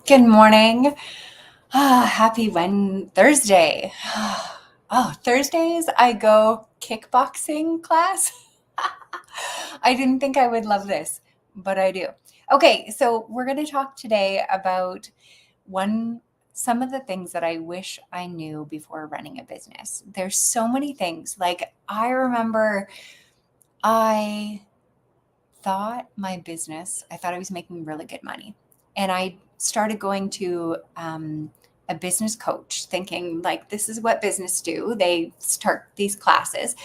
Good morning. Happy Thursday. Thursdays I go kickboxing class. I didn't think I would love this, but I do. Okay, so we're going to talk today about one some of the things that I wish I knew before running a business. There's so many things. Like I remember I I thought I was making really good money. And I started going to a business coach thinking like, this is what business do. They start these classes.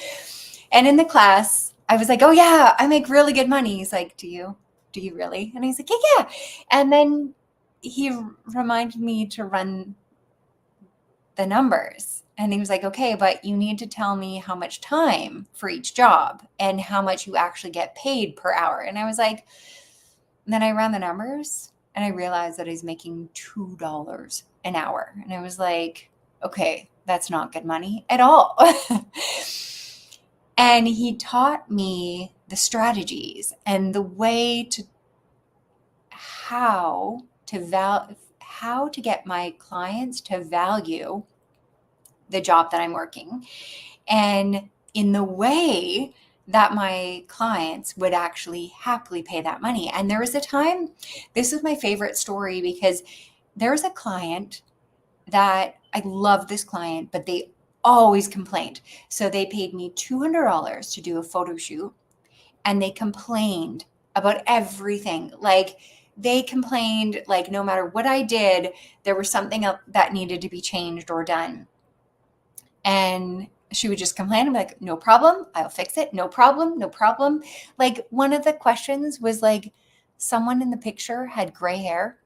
And in the class, I was like, oh yeah, I make really good money. He's like, do you? Do you really? And he's like, yeah. And then he reminded me to run the numbers. And he was like, okay, but you need to tell me how much time for each job and how much you actually get paid per hour. And I was like, and then I ran the numbers and I realized that he's making $2 an hour. And I was like, okay, that's not good money at all. And he taught me the strategies and the way to how to get my clients to value the job that I'm working, and in the way that my clients would actually happily pay that money. And there was a time, this is my favorite story because there was a client that I love this client, but they always complained. So they paid me $200 to do a photo shoot and they complained about everything. Like they complained, like no matter what I did, there was something that needed to be changed or done. And she would just complain. I'm like, no problem. I'll fix it. No problem. No problem. Like one of the questions was like, someone in the picture had gray hair.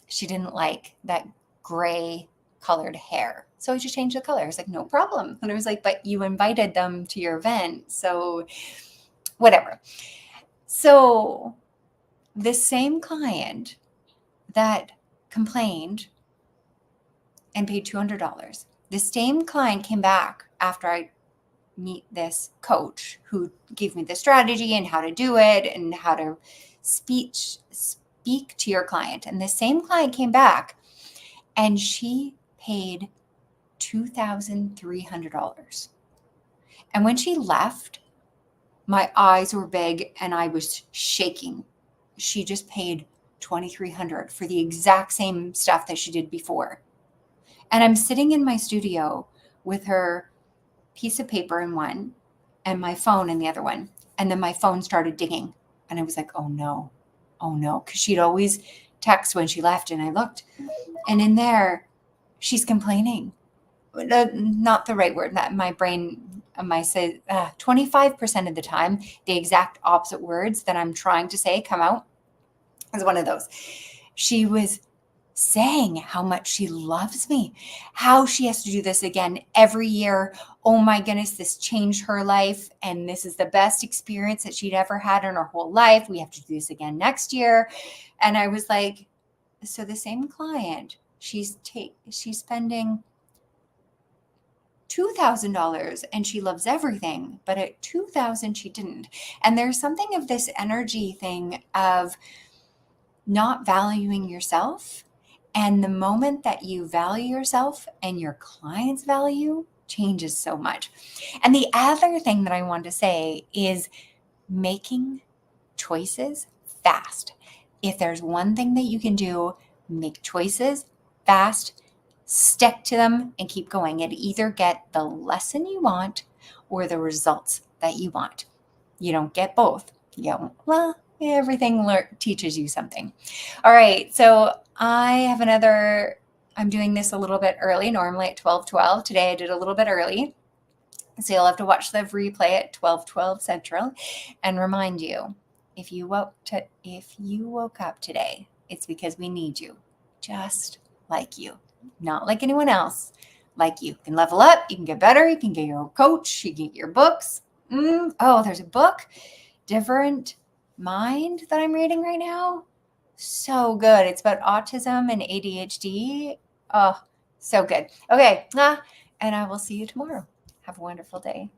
She didn't like that gray colored hair. So I just changed the color. I was like, no problem. And I was like, but you invited them to your event. So whatever. So the same client that complained and paid $200, the same client came back after I meet this coach who gave me the strategy and how to do it and how to speak to your client. And the same client came back and she paid $2,300. And when she left, my eyes were big and I was shaking. She just paid $2,300 for the exact same stuff that she did before. And I'm sitting in my studio with her piece of paper in one and my phone in the other one. And then my phone started dinging. And I was like, oh no. Because she'd always text when she left. And I looked. And in there, she's complaining. Not the right word. My brain says 25% of the time, the exact opposite words that I'm trying to say come out as one of those. She was saying how much she loves me, how she has to do this again every year. Oh my goodness, this changed her life. And this is the best experience that she'd ever had in her whole life. We have to do this again next year. And I was like, so the same client, she's spending $2,000 and she loves everything, but at $2,000 she didn't. And there's something of this energy thing of not valuing yourself. And the moment that you value yourself and your clients value changes so much. And the other thing that I want to say is making choices fast. If there's one thing that you can do, make choices fast, stick to them and keep going, and either get the lesson you want or the results that you want. You don't get both. You go, well, everything teaches you something. All right. So I'm doing this a little bit early, normally at 12:12. Today I did a little bit early. So you'll have to watch the replay at 12:12 Central and remind you, if you woke up today, it's because we need you, just like you, not like anyone else, like you. You can level up, you can get better, you can get your coach, you can get your books. There's a book, Different Mind, that I'm reading right now. So good. It's about autism and ADHD. Oh, so good. Okay. And I will see you tomorrow. Have a wonderful day.